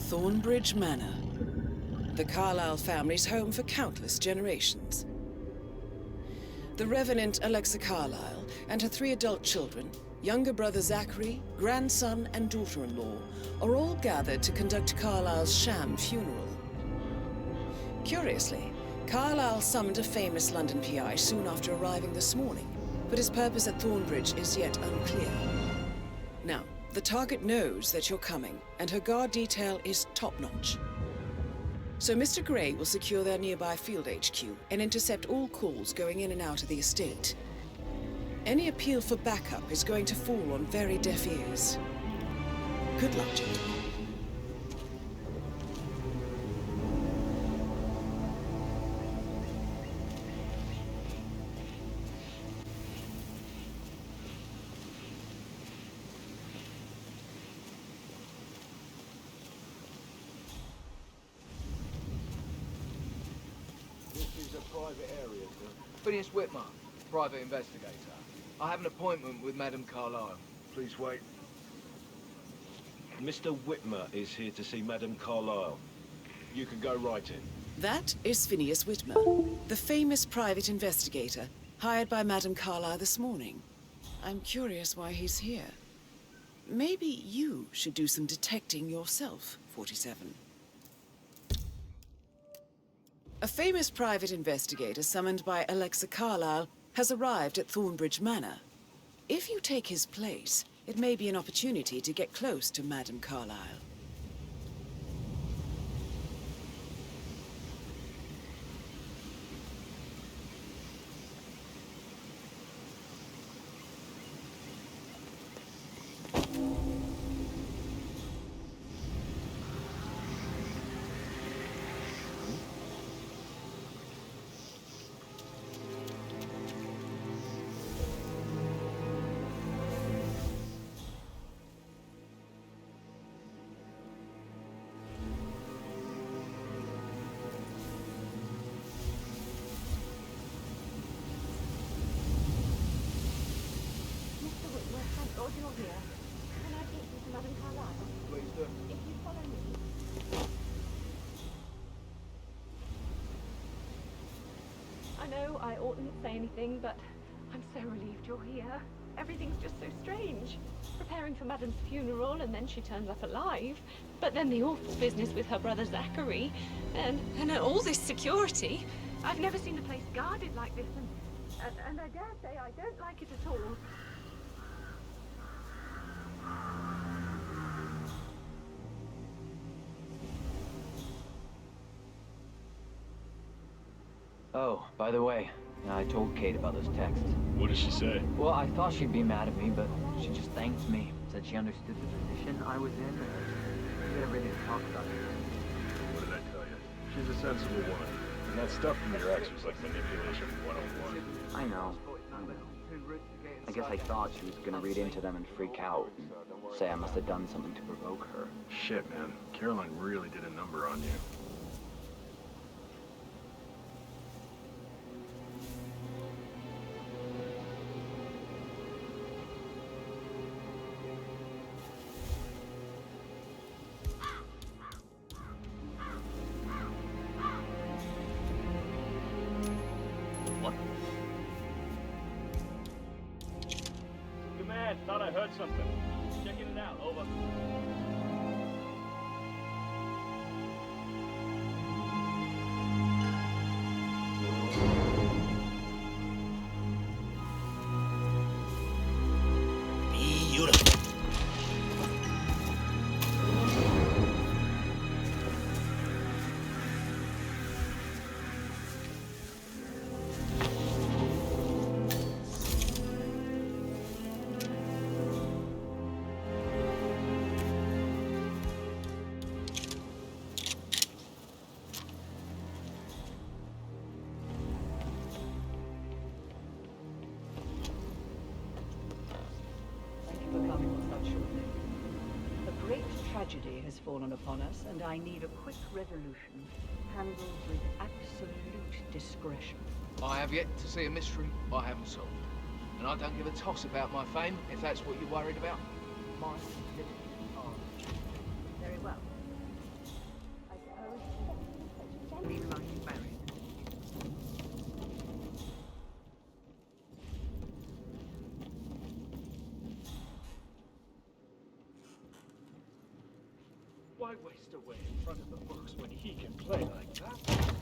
Thornbridge Manor, the Carlyle family's home for countless generations. The Revenant Alexa Carlyle and her 3 adult children, younger brother Zachary, grandson and daughter-in-law, are all gathered to conduct Carlyle's sham funeral. Curiously, Carlyle summoned a famous London PI soon after arriving this morning, but his purpose at Thornbridge is yet unclear. Now, the target knows that you're coming, and her guard detail is top-notch. So Mr. Gray will secure their nearby field HQ and intercept all calls going in and out of the estate. Any appeal for backup is going to fall on very deaf ears. Good luck, gentlemen. Phineas Whitmer, private investigator. I have an appointment with Madame Carlyle. Please wait. Mr. Whitmer is here to see Madame Carlyle. You can go right in. That is Phineas Whitmer, the famous private investigator hired by Madame Carlyle this morning. I'm curious why he's here. Maybe you should do some detecting yourself, 47. A famous private investigator summoned by Alexa Carlyle has arrived at Thornbridge Manor. If you take his place, it may be an opportunity to get close to Madame Carlyle. You're here. Can I take you to Madame Carlyle? Please do. If you follow me. I know I oughtn't say anything, but I'm so relieved you're here. Everything's just so strange. Preparing for Madame's funeral, and then she turns up alive. But then the awful business with her brother Zachary, and all this security. I've never seen the place guarded like this, and I dare say I don't like it at all. Oh, by the way, I told Kate about those texts. What did she say? Well, I thought she'd be mad at me, but she just thanked me. Said she understood the position I was in, and we had everything to talk about. What did I tell you? She's a sensible woman. And that stuff from your ex was like manipulation 101. I know. I guess I thought she was gonna read into them and freak out, and say I must have done something to provoke her. Shit, man. Caroline really did a number on you. Thought I heard something. Checking it out. Over. Beautiful. Tragedy has fallen upon us, and I need a quick resolution, handled with absolute discretion. I have yet to see a mystery I haven't solved. And I don't give a toss about my fame, if that's what you're worried about. My liberties are... Very well. Why waste away in front of the books when he can play like that?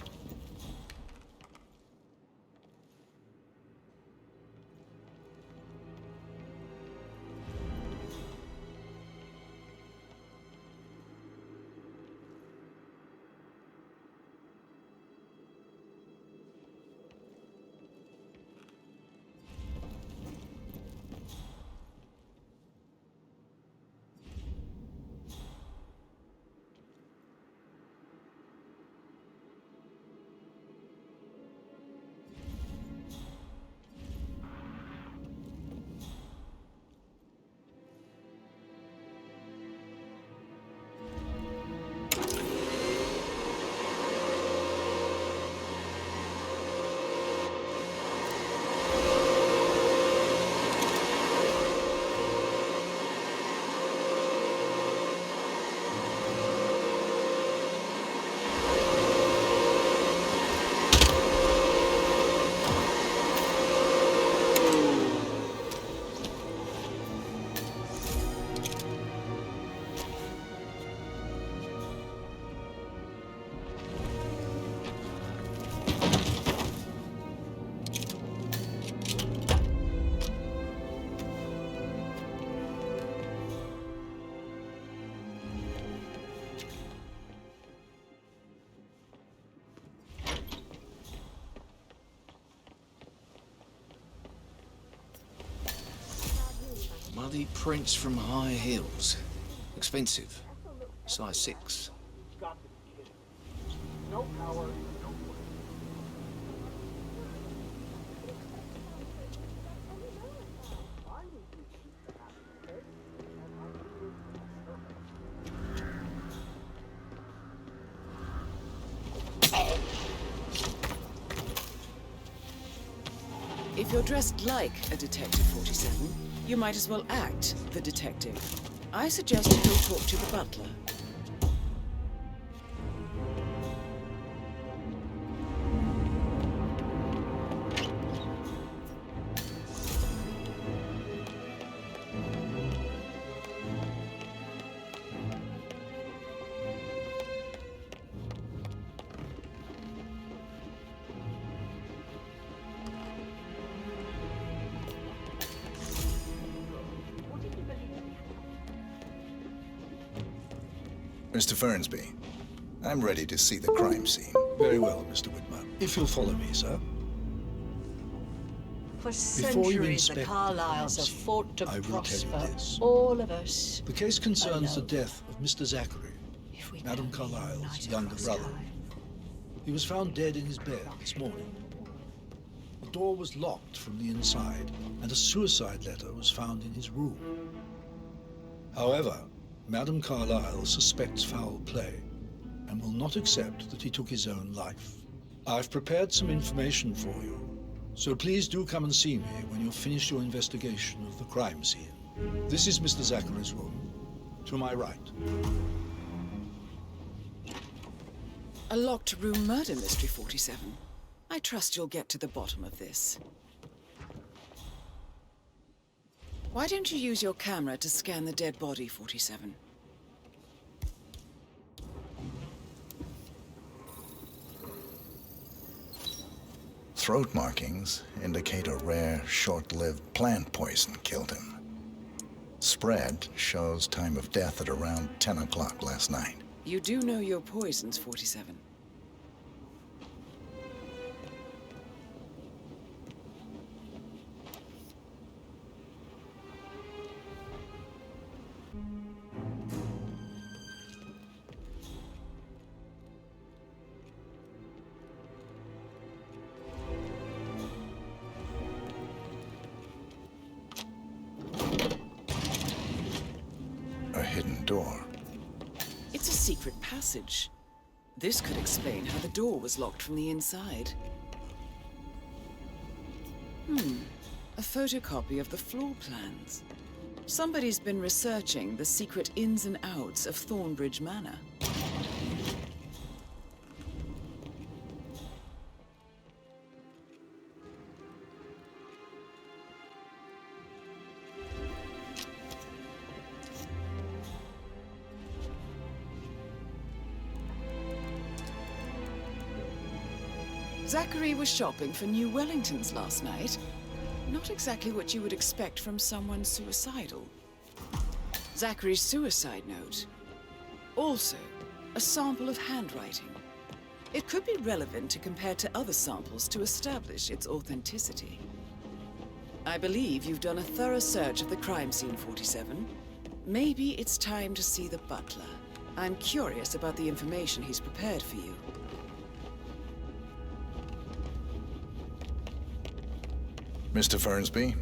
Muddy prints from high heels. Expensive. Size 6. Got to be kidding. No power, no way. If you're dressed like a Detective 47, you might as well act the detective. I suggest you go talk to the butler. Mr. Fernsby, I'm ready to see the crime scene. Very well, Mr. Whitmer. If you'll follow me, sir. For Before you centuries, the inspect Carlyles the have crime fought to scene, I will tell you prosper. this. All of us. The case concerns the love. death of Mr. Zachary, If we Madam can only Carlyle's unite younger across brother. time. He was found dead in his bed this morning. The door was locked from the inside, and a suicide letter was found in his room. However, Madam Carlyle suspects foul play and will not accept that he took his own life. I've prepared some information for you, so please do come and see me when you've finished your investigation of the crime scene. This is Mr. Zachary's room, to my right. A locked room murder mystery, 47. I trust you'll get to the bottom of this. Why don't you use your camera to scan the dead body, 47? Throat markings indicate a rare, short-lived plant poison killed him. Spread shows time of death at around 10 o'clock last night. You do know your poisons, 47. A hidden door. It's a secret passage. This could explain how the door was locked from the inside. A photocopy of the floor plans. Somebody's been researching the secret ins and outs of Thornbridge Manor. Zachary was shopping for new Wellingtons last night. Not exactly what you would expect from someone suicidal. Zachary's suicide note. Also, a sample of handwriting. It could be relevant to compare to other samples to establish its authenticity. I believe you've done a thorough search of the crime scene, 47. Maybe it's time to see the butler. I'm curious about the information he's prepared for you. Mr. Fernsby,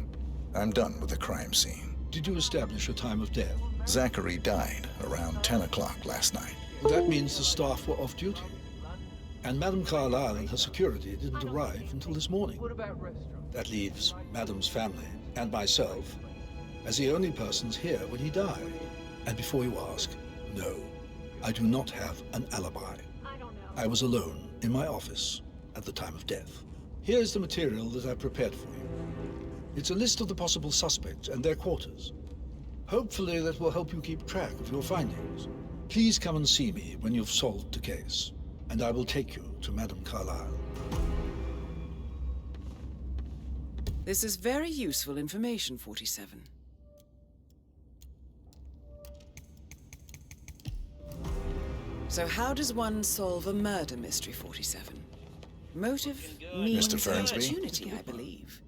I'm done with the crime scene. Did you establish a time of death? Zachary died around 10 o'clock last night. That means the staff were off duty. And Madame Carlyle and her security didn't arrive until this morning. What about restaurants? That leaves Madame's family and myself as the only persons here when he died. And before you ask, no, I do not have an alibi. I was alone in my office at the time of death. Here's the material that I prepared for you. It's a list of the possible suspects and their quarters. Hopefully that will help you keep track of your findings. Please come and see me when you've solved the case, and I will take you to Madame Carlyle. This is very useful information, 47. So how does one solve a murder mystery, 47? Motive means Mr. Fernsby? opportunity, I believe.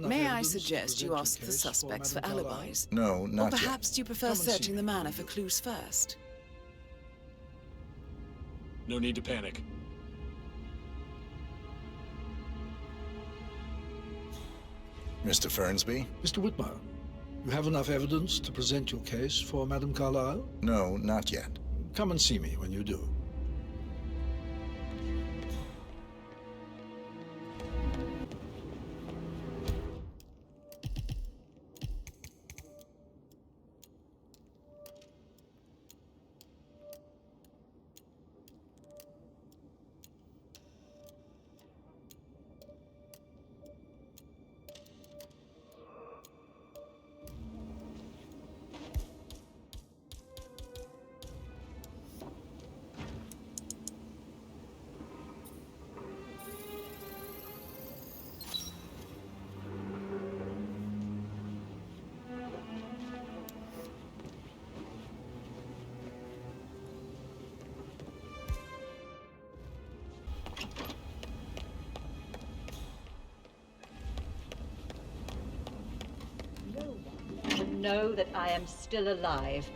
May I suggest you ask the suspects for alibis? No, not Or yet. perhaps do you prefer searching the manor for clues first? No need to panic. Mr. Fernsby? Mr. Whitmer, you have enough evidence to present your case for Madame Carlyle? No, not yet. Come and see me when you do. Know that I am still alive.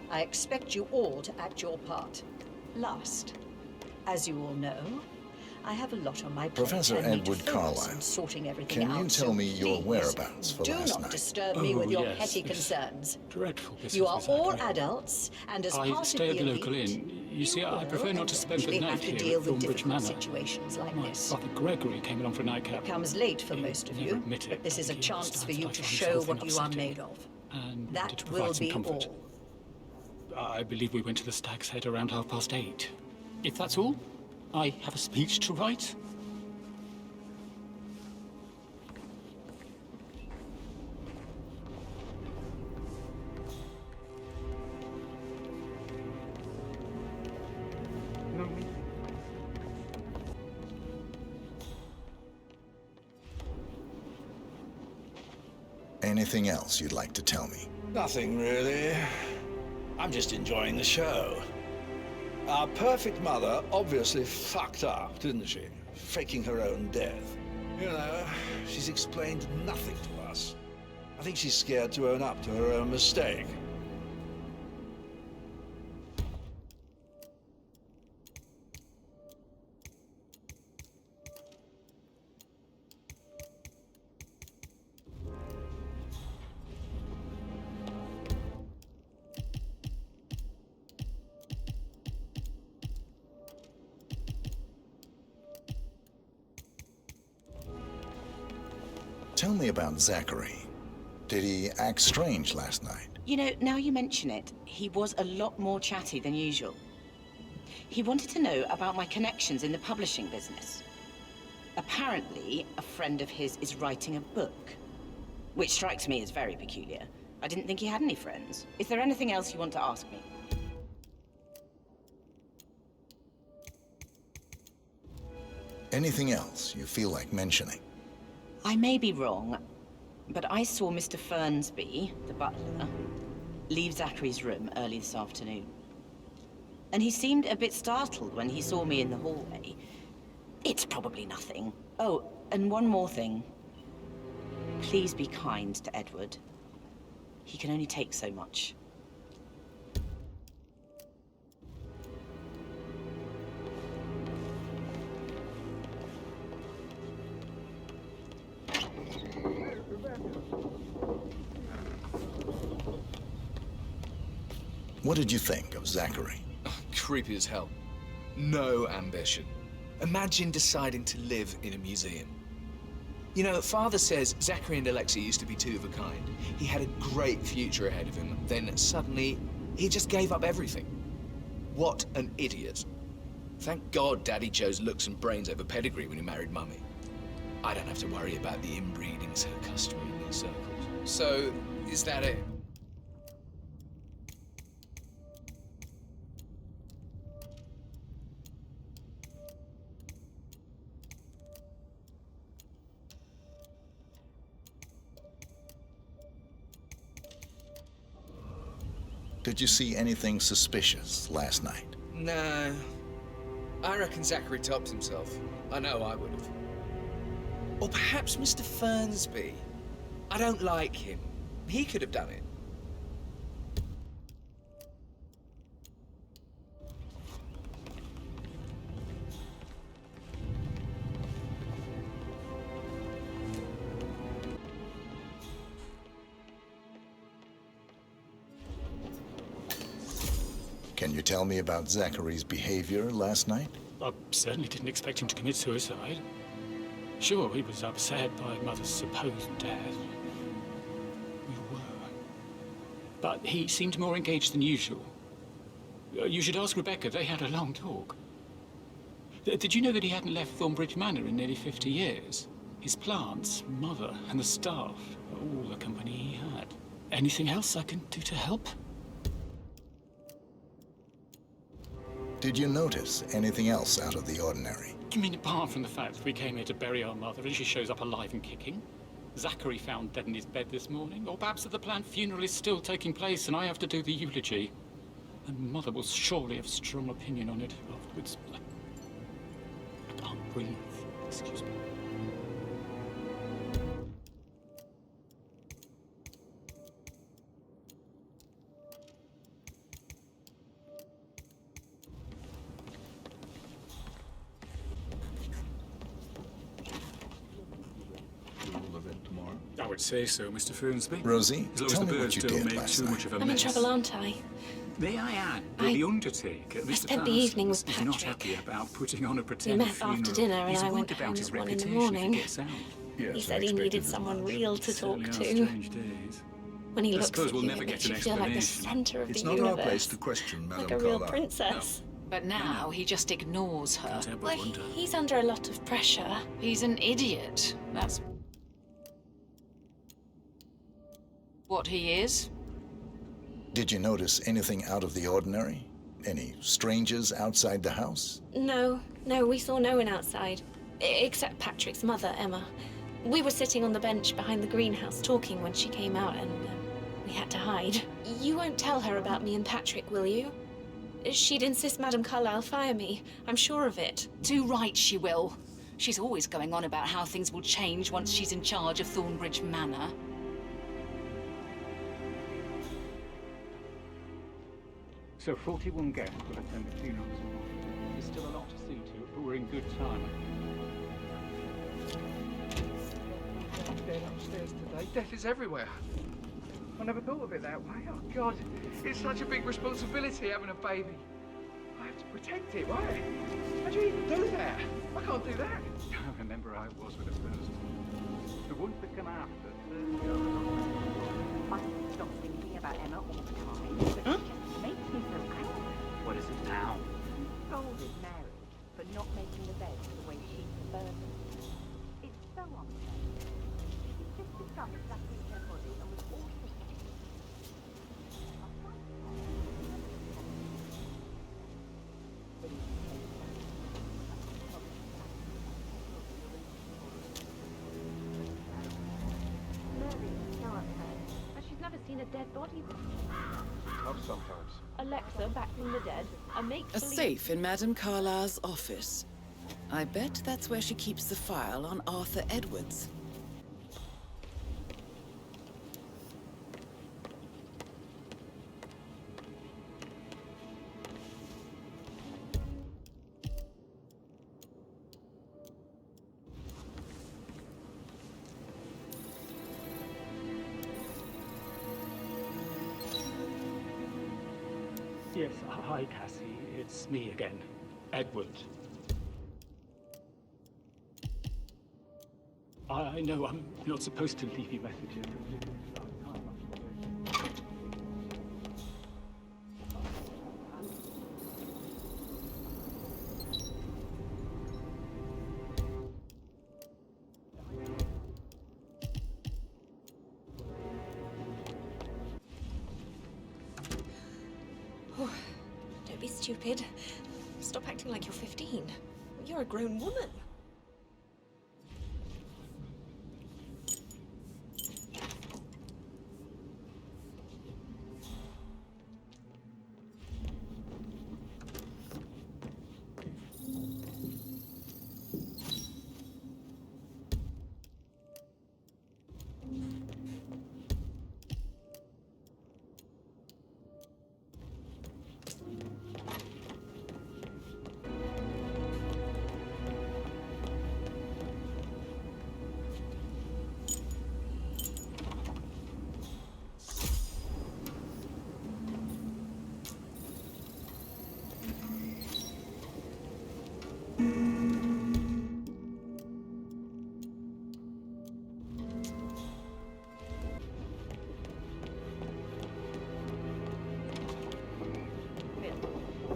I expect you all to act your part. Last, as you all know, I have a lot on my plate. Professor and need to Edward focus Carlyle, on sorting everything can out. you tell me your Please, whereabouts for do last not night? disturb me with your yes, petty this concerns. Dreadful business. You are with all Zachary. adults, and as I part stay of at the the local elite, inn. You see, you I prefer will not to spend the eventually night have to here deal at with Thornbridge difficult Manor. situations like My this. brother Gregory came along for a nightcap. It comes late for most of Never you, admit it, but this is a he chance for stands you by to for show himself what in you are upsetting made of. and wanted That to provide will some be comfort. all. I believe we went to the Stag's Head around 8:30. If that's all, I have a speech to write. Anything else you'd like to tell me? Nothing really. I'm just enjoying the show. Our perfect mother obviously fucked up, didn't she? Faking her own death. You know, she's explained nothing to us. I think she's scared to own up to her own mistake. Tell me about Zachary. Did he act strange last night? You know, now you mention it, he was a lot more chatty than usual. He wanted to know about my connections in the publishing business. Apparently, a friend of his is writing a book, which strikes me as very peculiar. I didn't think he had any friends. Is there anything else you want to ask me? Anything else you feel like mentioning? I may be wrong, but I saw Mr. Fernsby, the butler, leave Zachary's room early this afternoon. And he seemed a bit startled when he saw me in the hallway. It's probably nothing. Oh, and one more thing. Please be kind to Edward. He can only take so much. What did you think of Zachary? Creepy as hell. No ambition. Imagine deciding to live in a museum. You know, Father says Zachary and Alexei used to be two of a kind. He had a great future ahead of him. Then suddenly, he just gave up everything. What an idiot. Thank God Daddy chose looks and brains over pedigree when he married Mummy. I don't have to worry about the inbreeding so customary in these circles. So, is that it? Did you see anything suspicious last night? No. I reckon Zachary topped himself. I know I would have. Or perhaps Mr. Fernsby. I don't like him. He could have done it. Can you tell me about Zachary's behavior last night? I certainly didn't expect him to commit suicide. Sure, he was upset by Mother's supposed death. We were. But he seemed more engaged than usual. You should ask Rebecca. They had a long talk. Did you know that he hadn't left Thornbridge Manor in nearly 50 years? His plants, Mother, and the staff, all the company he had. Anything else I can do to help? Did you notice anything else out of the ordinary? You mean apart from the fact that we came here to bury our mother and she shows up alive and kicking? Zachary found dead in his bed this morning? Or perhaps that the planned funeral is still taking place and I have to do the eulogy? And Mother will surely have strong opinion on it afterwards. I can't breathe. Excuse me. I would say so, Mr. Fernsby. Rosie, as long as tell the me what birds you don't did make last too night. much of a I'm in mess. trouble, aren't I? May I add that the Undertaker, Mr. spent the evening with is not Patrick. happy about putting on a We pretend met funeral. after dinner and He's I worried went about home his at 1 in the reputation morning. if it gets out. Yes, He I said he expected needed as someone much. real to talk Certainly are to. strange days. When he I looks suppose at we'll you, never it get makes an you feel like the explanation. center of It's the not universe. our place to question Madame like a real Carlyle. princess. But now he just ignores her. Can't help but Well, wonder. he's under a lot of pressure. He's an idiot. That's what he is. Did you notice anything out of the ordinary? Any strangers outside the house? No, we saw no one outside. Except Patrick's mother, Emma. We were sitting on the bench behind the greenhouse talking when she came out and we had to hide. You won't tell her about me and Patrick, will you? She'd insist Madame Carlyle fire me. I'm sure of it. Too right she will. She's always going on about how things will change once she's in charge of Thornbridge Manor. So 41 guests will attend the funeral this morning. There's still a lot to see to, but we're in good time. Dead upstairs today. Death is everywhere. I never thought of it that way. Oh, God. It's such a big responsibility having a baby. I have to protect it. Why? How do you even do that? I can't do that. I remember how it was with the first. The ones that come after. I stop thinking about Emma all the time, but it just makes me so angry. What is it now? He scolded Mary for not making the bed the way she preferred it. It's so unfair. She's just discovered exactly her body and was all body was. Tough sometimes. Alexa back from the dead. A make-believe... A safe in Madame Carlyle's office. I bet that's where she keeps the file on Arthur Edwards. Yes, hi, Cassie. It's me again. Edward. I know I'm not supposed to leave you messages. Don't be stupid. Stop acting like you're 15. You're a grown woman.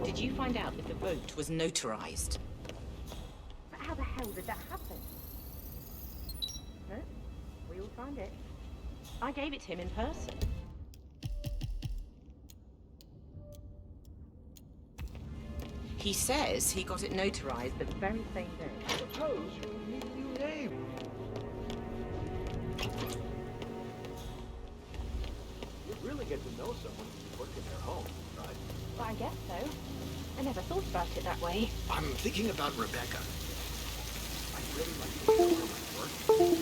Did you find out that the vote was notarized? But how the hell did that happen? No, we all signed it. I gave it to him in person. He says he got it notarized the very same day. Suppose you need a new name. You'd really get to know someone when you work in their home, right? Well, I guess so. I never thought about it that way. I'm thinking about Rebecca. I'd really like to know her my work.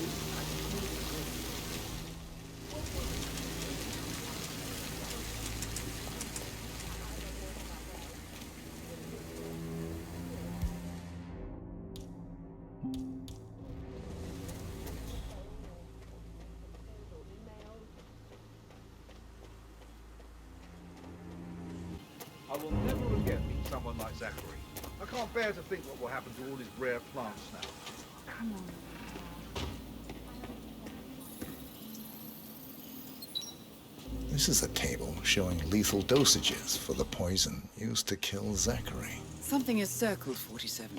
I will never again meet someone like Zachary. I can't bear to think what will happen to all his rare plants now. Come on. This is a table showing lethal dosages for the poison used to kill Zachary. Something is circled 47.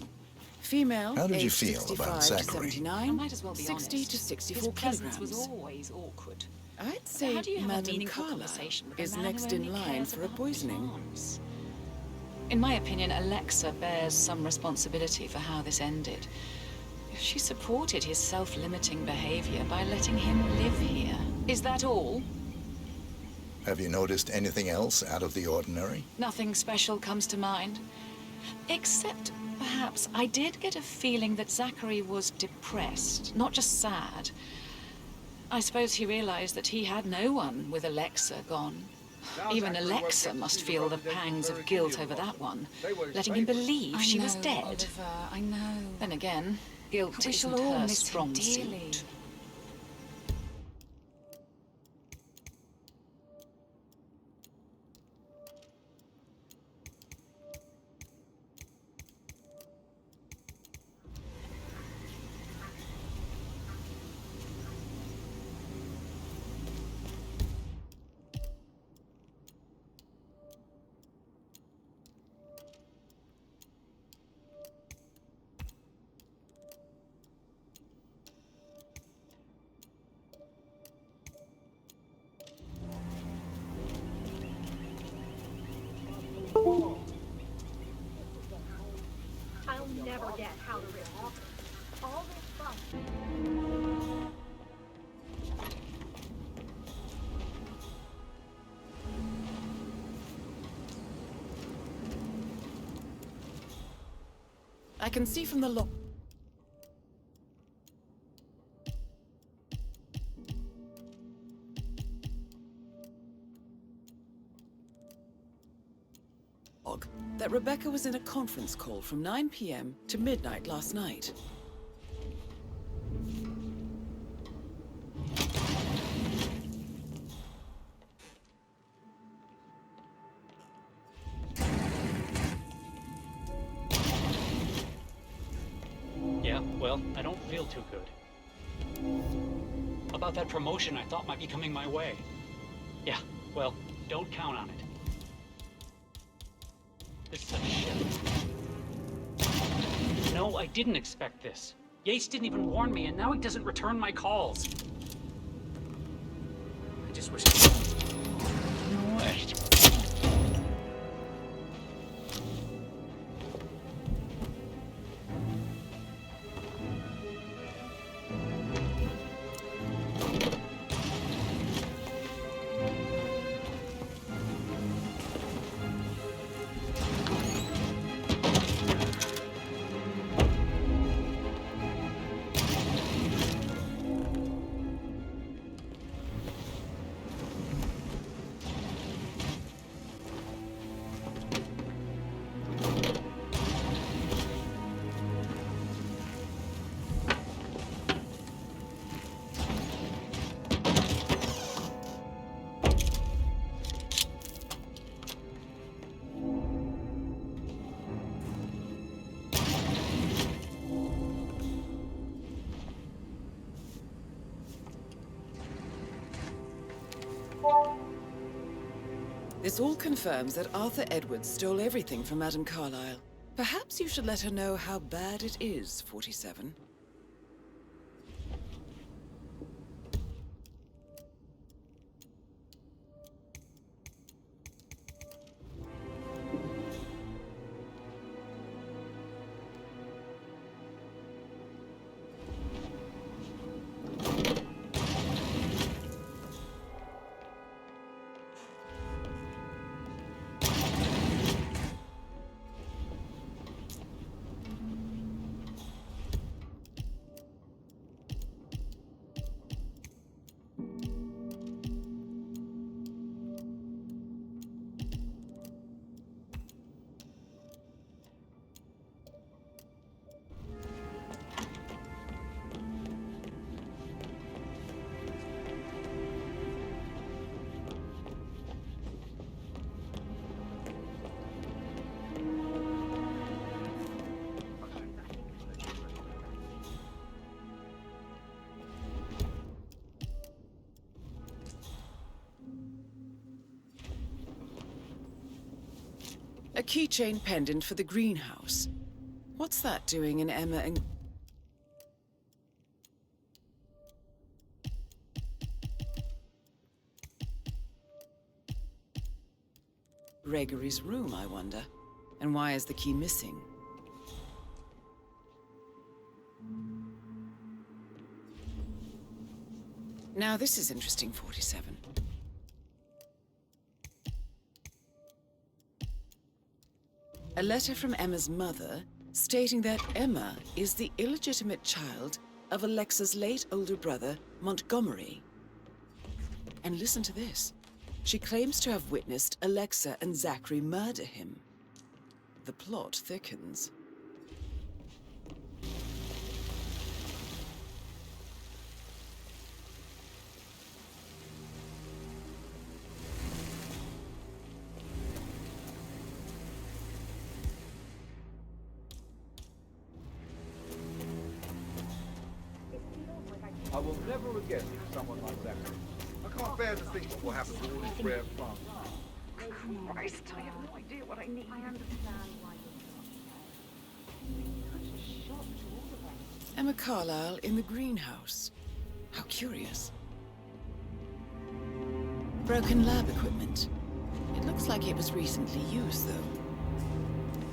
Female, How did you aged feel 65 about to Zachary? 79, I might as well be 60 honest. to 64 His presence kilograms. was always awkward. I'd So say how do you have a Madame meaningful Carlyle conversation with a is man next who in only line cares for a about poisoning. plants? In my opinion, Alexa bears some responsibility for how this ended. She supported his self-limiting behavior by letting him live here. Is that all? Have you noticed anything else out of the ordinary? Nothing special comes to mind. Except, perhaps, I did get a feeling that Zachary was depressed, not just sad. I suppose he realized that he had no one with Alexa gone. Even Alexa must feel the pangs of guilt over that one, letting him believe she was dead. Oliver, I know. Then again, guilt We shall isn't all her miss him strong dearly. suit. I'll never get how to rip off all this fun. I can see from the log that Rebecca was in a conference call from 9 p.m. to midnight last night. Yeah, well, I don't feel too good. About that promotion I thought might be coming my way. Yeah, well, don't count on it. This is a shit. No, I didn't expect this. Yates didn't even warn me, and now he doesn't return my calls. I just wish... No way. This all confirms that Arthur Edwards stole everything from Madame Carlyle. Perhaps you should let her know how bad it is, 47. A keychain pendant for the greenhouse. What's that doing in Emma and... Gregory's room, I wonder. And why is the key missing? Now this is interesting, 47. A letter from Emma's mother stating that Emma is the illegitimate child of Alexa's late older brother, Montgomery. And listen to this. She claims to have witnessed Alexa and Zachary murder him. The plot thickens. I will never again meet someone like that. I can't bear to think what will happen to all these rare plants. Christ, I have no idea what I need. I understand why you're such a shock to all of us. Emma Carlyle in the greenhouse. How curious. Broken lab equipment. It looks like it was recently used, though.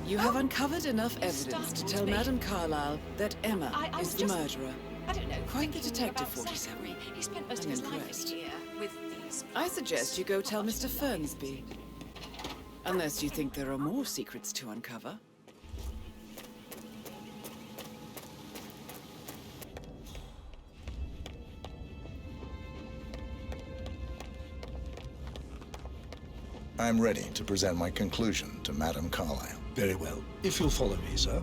You have uncovered enough evidence to tell Madame Carlyle that Emma is the murderer. I don't know. Quite the detective, 47. He spent most of his life in here with these. I suggest you go tell Mr. Fernsby. Unless you think there are more secrets to uncover. I'm ready to present my conclusion to Madame Carlyle. Very well. If you'll follow me, sir.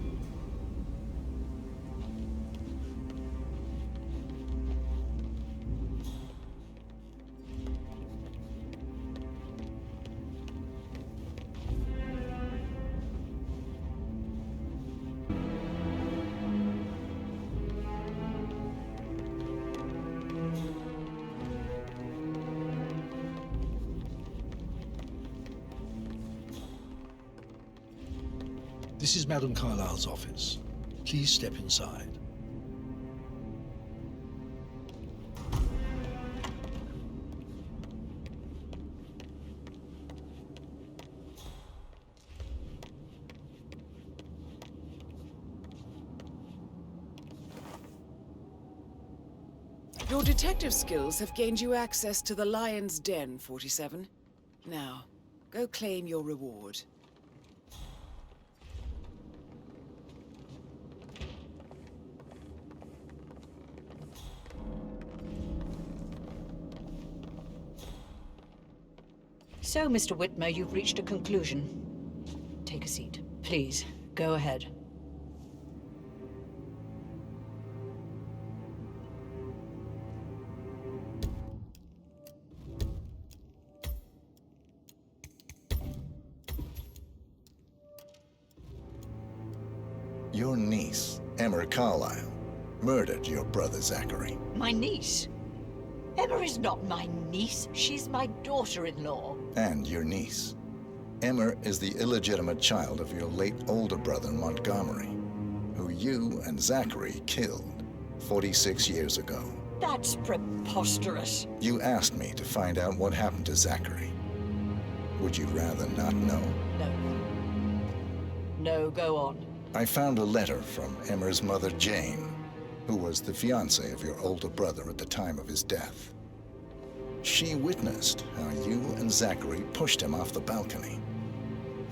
This is Madame Carlyle's office. Please step inside. Your detective skills have gained you access to the Lion's Den, 47. Now, go claim your reward. So, Mr. Whitmer, you've reached a conclusion. Take a seat. Please, go ahead. Your niece, Emma Carlyle, murdered your brother Zachary. My niece? Emma is not my niece. She's my daughter-in-law. And your niece. Emma is the illegitimate child of your late older brother Montgomery, who you and Zachary killed 46 years ago. That's preposterous. You asked me to find out what happened to Zachary. Would you rather not know? No. No, go on. I found a letter from Emma's mother, Jane, who was the fiancée of your older brother at the time of his death. She witnessed how you and Zachary pushed him off the balcony.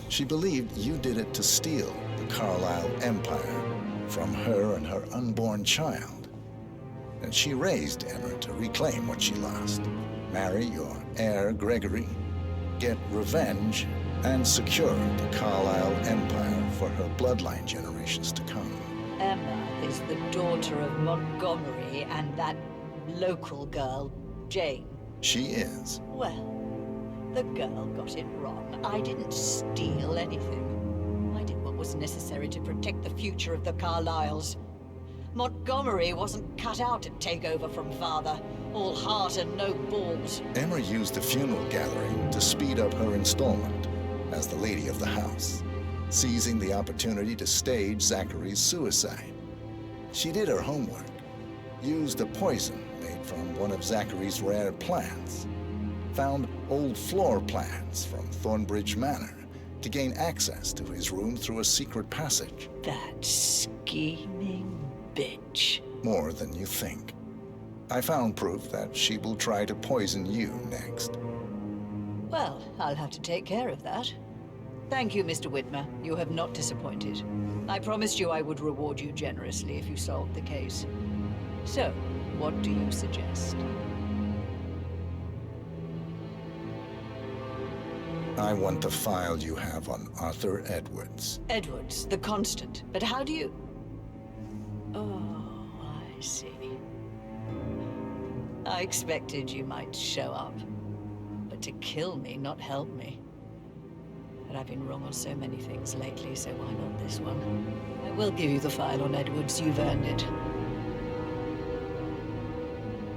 She believed you did it to steal the Carlyle empire from her and her unborn child. And she raised Emma to reclaim what she lost, marry your heir Gregory, get revenge, and secure the Carlyle empire for her bloodline generations to come. Emma is the daughter of Montgomery and that local girl, Jane. She is. Well, the girl got it wrong. I didn't steal anything. I did what was necessary to protect the future of the Carlyles. Montgomery wasn't cut out to take over from father. All heart and no balls. Emma used the funeral gathering to speed up her installment as the lady of the house, seizing the opportunity to stage Zachary's suicide. She did her homework, used a poison made from one of Zachary's rare plants, found old floor plans from Thornbridge Manor to gain access to his room through a secret passage. That scheming bitch. More than you think. I found proof that she will try to poison you next. Well, I'll have to take care of that. Thank you, Mr. Whitmer. You have not disappointed. I promised you I would reward you generously if you solved the case. So, what do you suggest? I want the file you have on Arthur Edwards. Edwards, the Constant. But how do you... Oh, I see. I expected you might show up. But to kill me, not help me. But I've been wrong on so many things lately, so why not this one? I will give you the file on Edwards. You've earned it.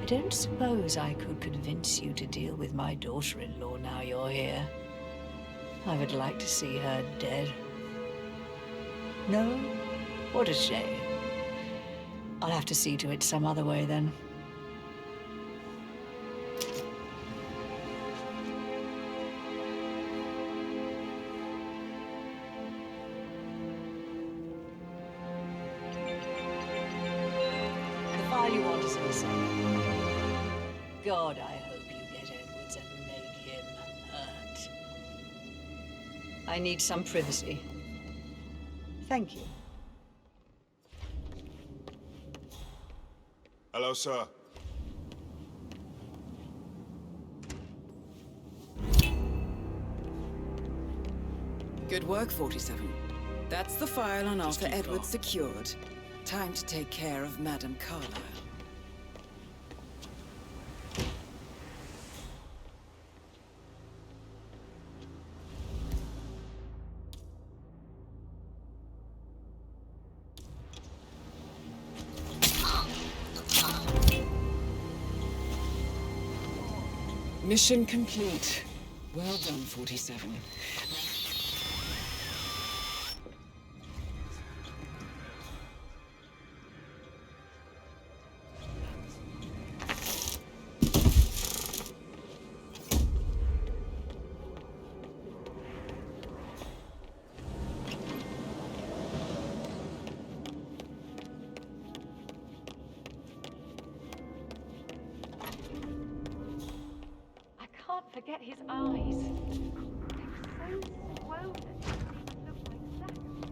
I don't suppose I could convince you to deal with my daughter-in-law now you're here. I would like to see her dead. No? What a shame. I'll have to see to it some other way then. The file you want is in the same. God, I hope you get Edwards and make him hurt. I need some privacy. Thank you. Hello, sir. Good work, 47. That's the file on Arthur Edwards secured. Time to take care of Madame Carlyle. Mission complete. Well done, 47. Forget his eyes. They're so swollen. Look like Zachary.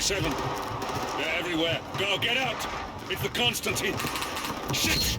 They're everywhere. Go, get out! It's the Constantine! Shit!